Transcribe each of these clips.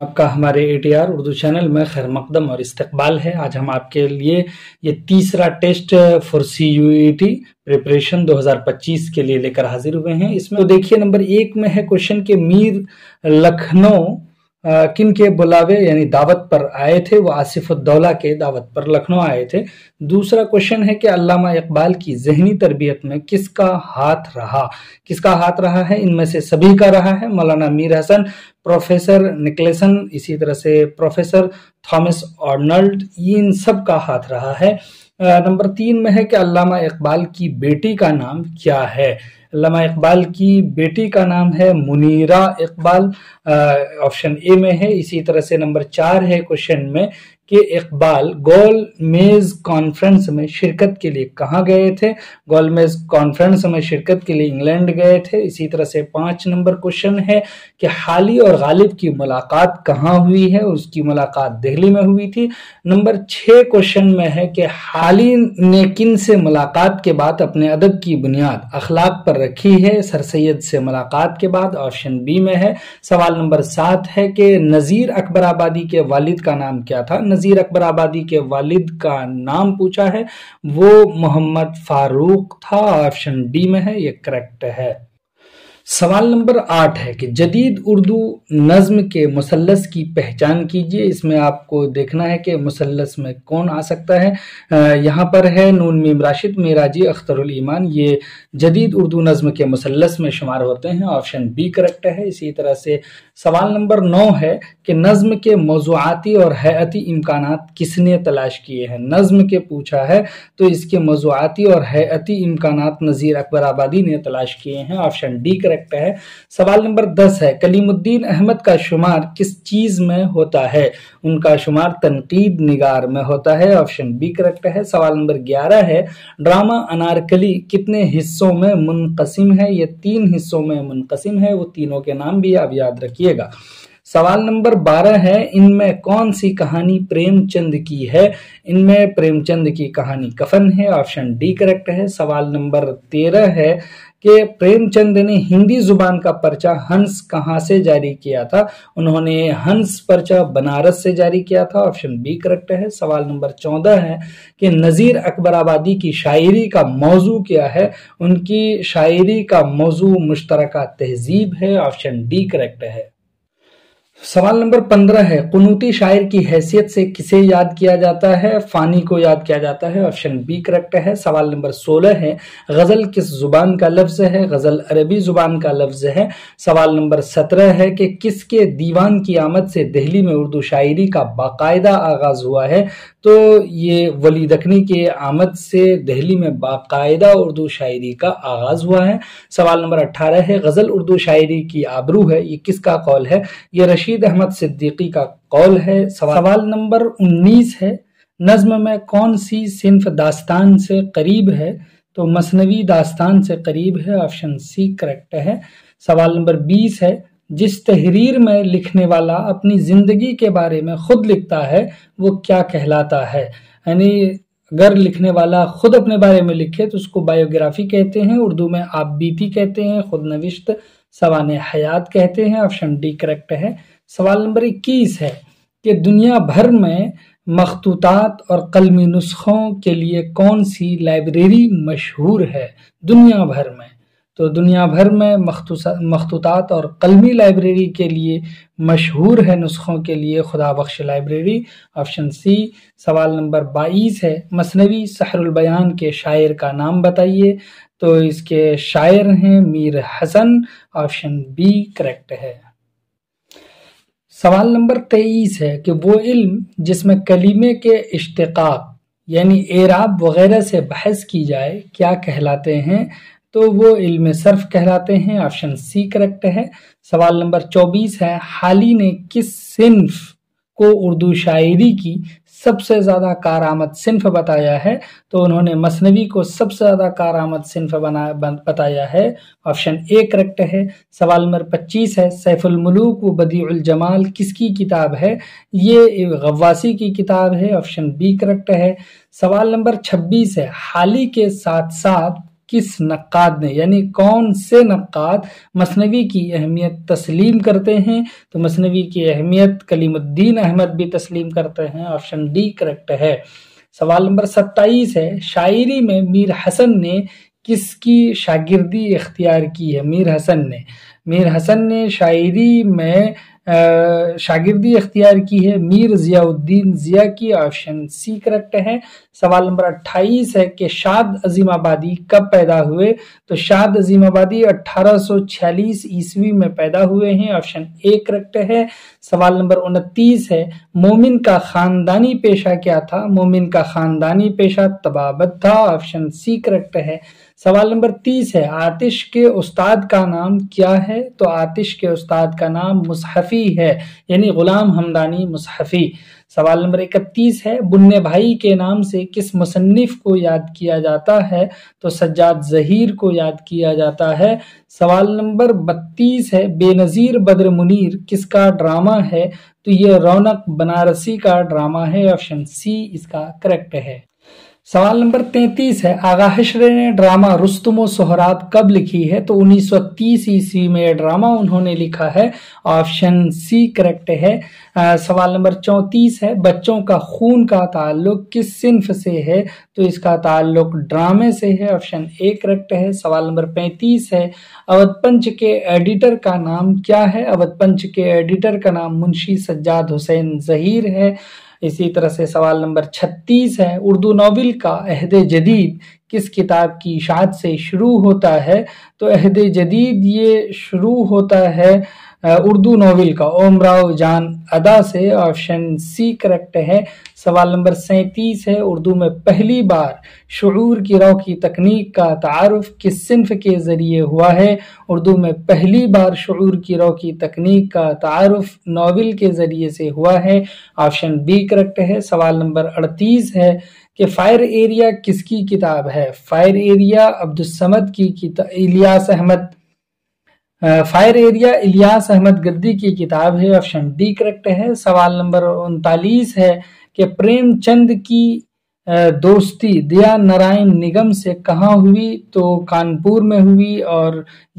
आपका हमारे ATR Urdu channel में खैर मकदम और इस्तकबाल है। आज हम आपके लिए ये तीसरा टेस्ट फॉर CUET प्रिपरेशन 2025 के लिए लेकर हाजिर हुए हैं। इसमें तो देखिए नंबर 1 में है क्वेश्चन के मीर लखनऊ किन के बुलावे यानी दावत पर आए थे। वो आसिफ उद्दौला के दावत पर लखनऊ आए थे। दूसरा क्वेश्चन है कि अल्लामा इकबाल की ज़हनी तरबियत में किसका हाथ रहा है। इनमें से सभी का रहा है। मौलाना मीर हसन, प्रोफेसर निकलसन, इसी तरह से प्रोफेसर थॉमस आर्नल्ड, इन सब का हाथ रहा है। नंबर 3 में है कि अल्लामा इकबाल की बेटी का नाम क्या है। अल्लामा इकबाल की बेटी का नाम है मुनीरा इकबाल, ऑप्शन ए में है। इसी तरह से नंबर 4 है क्वेश्चन में कि इकबाल गोलमेज कॉन्फ्रेंस में शिरकत के लिए कहाँ गए थे। गोलमेज कॉन्फ्रेंस में शिरकत के लिए इंग्लैंड गए थे। इसी तरह से 5 नंबर क्वेश्चन है कि हाली और गालिब की मुलाकात कहाँ हुई है। उसकी मुलाकात दिल्ली में हुई थी। नंबर 6 क्वेश्चन में है कि हाली ने किन से मुलाकात के बाद अपने अदब की बुनियाद अखलाक पर रखी है। सर सैयद से मुलाकात के बाद, ऑप्शन बी में है। सवाल नंबर 7 है कि नज़ीर अकबर आबादी के वालिद का नाम क्या था। नज़ीर अकबर आबादी के वालिद का नाम पूछा है, वो मोहम्मद फारूक था, ऑप्शन डी में है, ये करेक्ट है। सवाल नंबर 8 है कि जदीद उर्दू नज्म के मुसल्लस की पहचान कीजिए। इसमें आपको देखना है कि मुसल्लस में कौन आ सकता है। यहाँ पर है नून मीम राशिद, मिराजी, अख्तरुल ईमान, ये जदीद उर्दू नज्म के मुसल्लस में शुमार होते हैं, ऑप्शन बी करेक्ट है। इसी तरह से सवाल नंबर 9 है कि नज्म के मौज़ूआती और हैअती इम्कानात किसने तलाश किए हैं। नज्म के पूछा है तो इसके मौज़ूआती और हैअती इम्कानात नज़ीर अकबर आबादी ने तलाश किए हैं, ऑप्शन डी करेक्ट है। सवाल नंबर 10 है कलीमुद्दीन अहमद का शुमार किस चीज में होता है। उनका शुमार तनकीद निगार में होता है, ऑप्शन बी करेक्ट है। सवाल नंबर 11 है ड्रामा अनारकली कितने हिस्सों में मुनक़सिम है। ये 3 हिस्सों में मुनक़सिम है, वो तीनों के नाम भी आप याद रखिएगा। सवाल नंबर 12 है इनमें कौन सी कहानी प्रेमचंद की है। इनमें प्रेमचंद की कहानी कफन है, ऑप्शन डी करेक्ट है। सवाल नंबर 13 है कि प्रेमचंद ने हिंदी जुबान का पर्चा हंस कहाँ से जारी किया था। उन्होंने हंस पर्चा बनारस से जारी किया था, ऑप्शन बी करेक्ट है। सवाल नंबर 14 है कि नज़ीर अकबर आबादी की शायरी का मौजू क्या है। उनकी शायरी का मौजू मुश्तरका तहजीब है, ऑप्शन डी करेक्ट है। सवाल नंबर 15 है कुनूती शायर की हैसियत से किसे याद किया जाता है। फानी को याद किया जाता है, ऑप्शन बी करेक्ट है। सवाल नंबर 16 है गजल किस जुबान का लफ्ज है। गजल अरबी जुबान का लफ्ज है। सवाल नंबर 17 है कि किसके दीवान की आमद से दिल्ली में उर्दू शायरी का बाकायदा आगाज हुआ है। तो ये वली दखनी के आमद से दिल्ली में बाकायदा उर्दू शायरी का आगाज हुआ है। सवाल नंबर 18 है गजल उर्दू शायरी की आबरू है, ये किसका कौल है। ये रशीद अहमद सिद्दीकी का कौल है। सवाल नंबर 19 है नज्म में कौन सी सिन्फ दास्तान से करीब है। तो मसनवी दास्तान से करीब है, ऑप्शन सी करेक्ट है। सवाल नंबर 20 है जिस तहरीर में लिखने वाला अपनी जिंदगी के बारे में खुद लिखता है वो क्या कहलाता है। यानी अगर लिखने वाला खुद अपने बारे में लिखे तो उसको बायोग्राफी कहते हैं, उर्दू में आप बीती कहते हैं, खुद नविश्त सवाने हयात कहते हैं, ऑप्शन डी करेक्ट है। सवाल नंबर 21 है कि दुनिया भर में मखतूतात और कलमी नुस्खों के लिए कौन सी लाइब्रेरी मशहूर है। दुनिया भर में, तो दुनिया भर में मखतूतात और कलमी लाइब्रेरी के लिए मशहूर है नुस्खों के लिए खुदा बख्श लाइब्रेरी, ऑप्शन सी। सवाल नंबर 22 है मसनवी सहरुल बयान के शायर का नाम बताइए। तो इसके शायर हैं Mir Hasan, option B correct है। सवाल नंबर 23 है कि वो इल्म जिसमें कलीमे के इश्तिकाक यानी एराब वगैरह से बहस की जाए क्या कहलाते हैं। तो वो इल्म सर्फ कहलाते हैं, ऑप्शन सी करेक्ट है। सवाल नंबर 24 है हाली ने किस सिन्फ को उर्दू शायरी की सबसे ज्यादा कारआमद सिन्फ बताया है। तो उन्होंने मसनवी को सबसे ज्यादा कारआमद सिन्फ बताया है, ऑप्शन ए करेक्ट है। सवाल नंबर 25 है सैफुल मुलूक व बदीउल जमाल किसकी किताब है। ये गव्वासी की किताब है, ऑप्शन बी करेक्ट है। सवाल नंबर 26 है हाली के साथ साथ کس نقاد نے، یعنی کون سے نقاد مثنوی کی اہمیت تسلیم کرتے ہیں؟ تو مثنوی کی اہمیت کلیم الدین احمد بھی تسلیم کرتے ہیں، آپشن ڈی کریکٹ ہے۔ سوال نمبر 27 ہے، شاعری میں میر حسن نے کس کی شاگردی اختیار کی ہے؟ میر حسن نے شاعری میں شاگردی اختیار کی ہے میر ضیاء الدین ضیاء کی، آپشن سی کریکٹ ہے۔ سوال نمبر 28 ہے کہ شاد عظیم آبادی کب پیدا ہوئے؟ تو شاد عظیم آبادی 1846 عیسوی میں پیدا ہوئے ہیں، آپشن اے کریکٹ ہے۔ سوال نمبر 29 ہے، مومن کا خاندانی پیشہ کیا تھا؟ مومن کا خاندانی پیشہ طبابت تھا، آپشن سی کریکٹ ہے۔ سوال نمبر 30 ہے، آتش کے استاد کا نام کیا ہے؟ تو آتش کے استاد کا نام مصحفی ہے، یعنی غلام حمدانی مصحفی۔ سوال نمبر 31 ہے، بننے بھائی کے نام سے کس مصنف کو یاد کیا جاتا ہے؟ تو سجاد ظہیر کو یاد کیا جاتا ہے۔ سوال نمبر 32 ہے، بے نظیر بدر منیر کس کا ڈرامہ ہے؟ تو یہ رونق بنارسی کا ڈرامہ ہے، آپشن سی اس کا کریکٹ ہے۔ سوال نمبر 33 ہے، آغا حشر نے ڈرامہ رستم و سہراب کب لکھی ہے؟ تو 1930 عیسوی میں یہ ڈرامہ انہوں نے لکھا ہے، آپشن سی کریکٹ ہے۔ سوال نمبر 34 ہے، بچوں کا خون کا تعلق کس صنف سے ہے؟ تو اس کا تعلق ڈرامے سے ہے، آپشن اے کریکٹ ہے۔ سوال نمبر 35 ہے، اودھ پنچ کے ایڈیٹر کا نام کیا ہے؟ اودھ پنچ کے ایڈیٹر کا نام منشی سجاد حسین ظہیر ہے۔ اسی طرح سے سوال نمبر 36 ہے، اردو ناول کا عہد جدید کس کتاب کی اشاعت سے شروع ہوتا ہے؟ تو عہد جدید یہ شروع ہوتا ہے اردو ناول کا امراؤ جان ادا سے، آپشن سی کریکٹ ہے۔ سوال نمبر 37 ہے، اردو میں پہلی بار شعور کی رو کی تکنیک کا تعارف کس صنف کے ذریعے ہوا ہے؟ اردو میں پہلی بار شعور کی رو کی تکنیک کا تعارف ناول کے ذریعے سے ہوا ہے، آپشن بی کریکٹ ہے۔ سوال نمبر 38 ہے کہ فائر ایریا کس کی کتاب ہے؟ فائر ایریا عبدالصمد کی کتاب، فائر ایریا الیاس احمد گدی کی کتاب ہے، آپشن ڈی کریکٹ ہے۔ سوال نمبر 39 ہے کہ پریم چند کی دوستی دیا نارائن نگم سے کہاں ہوئی؟ تو کانپور میں ہوئی، اور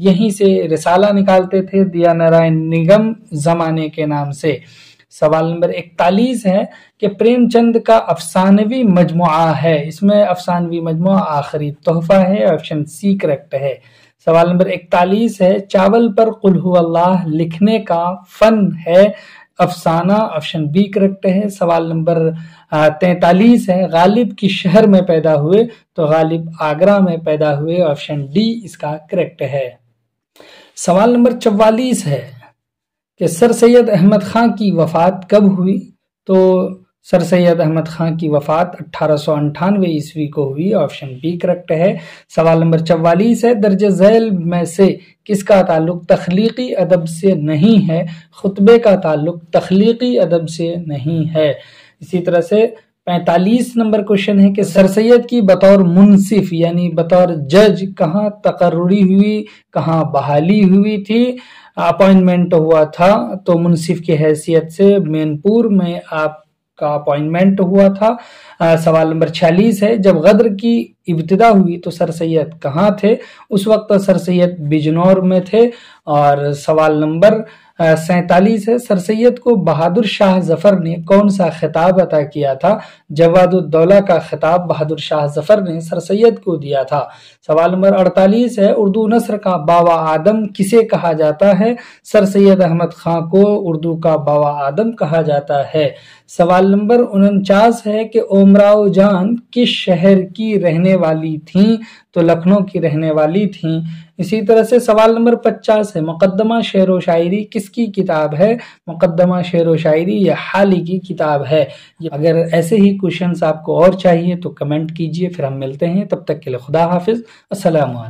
یہیں سے رسالہ نکالتے تھے دیا نارائن نگم زمانے کے نام سے۔ سوال نمبر 41 ہے کہ پریم چند کا افسانوی مجموعہ ہے، اس میں افسانوی مجموعہ آخری تحفہ ہے، آپشن سی کریکٹ ہے۔ سوال نمبر 41 ہے، چاول پر قل ہو اللہ لکھنے کا فن ہے افسانہ، آپشن بی کریکٹ ہے۔ سوال نمبر 43 ہے، غالب کس شہر میں پیدا ہوئے؟ تو غالب آگرہ میں پیدا ہوئے، آپشن ڈی اس کا کریکٹ ہے۔ سوال نمبر 44 ہے کہ سر سید احمد خان کی وفات کب ہوئی؟ تو سر سید احمد خان کی وفات 1898 عیسوی کو ہوئی، آپشن بی کریکٹ ہے۔ سوال نمبر 44 ہے، درج ذیل میں سے کس کا تعلق تخلیقی ادب سے نہیں ہے؟ خطبے کا تعلق تخلیقی ادب سے نہیں ہے۔ اسی طرح سے 45 نمبر کوشچن ہے کہ سر سید کی بطور منصف یعنی بطور جج کہاں تقرری ہوئی، کہاں بحالی ہوئی تھی، اپوائنٹمنٹ ہوا تھا؟ تو منصف کی حیثیت سے مینپور میں آپ کا اپوائنٹمنٹ ہوا تھا۔ سوال نمبر 46 ہے، جب غدر کی ابتدا ہوئی تو سر سید کہاں تھے؟ اس وقت سر سید بجنور میں تھے۔ اور سوال نمبر 47 ہے، سر سید کو بہادر شاہ ظفر نے کون سا خطاب عطا کیا تھا؟ جواد الدولہ کا خطاب بہادر شاہ ظفر نے سر سید کو دیا تھا۔ سوال نمبر 48 ہے، اردو نثر کا باوا آدم کسے کہا جاتا ہے؟ سر سید احمد خان کو اردو کا باوا آدم کہا جاتا ہے۔ سوال نمبر 49 ہے کہ امراؤ جان کس شہر کی رہنے والی تھیں؟ تو لکھنؤ کی رہنے والی تھیں۔ اسی طرح سے سوال نمبر 50 ہے، مقدمہ شعر و شاعری کس کی کتاب ہے؟ مقدمہ شعر و شاعری یہ حالی کی کتاب ہے۔ اگر ایسے ہی کوشچنز آپ کو اور چاہیے تو کمنٹ کیجئے، پھر ہم ملتے ہیں، تب تک کے لیے خدا حافظ، السلام علیکم۔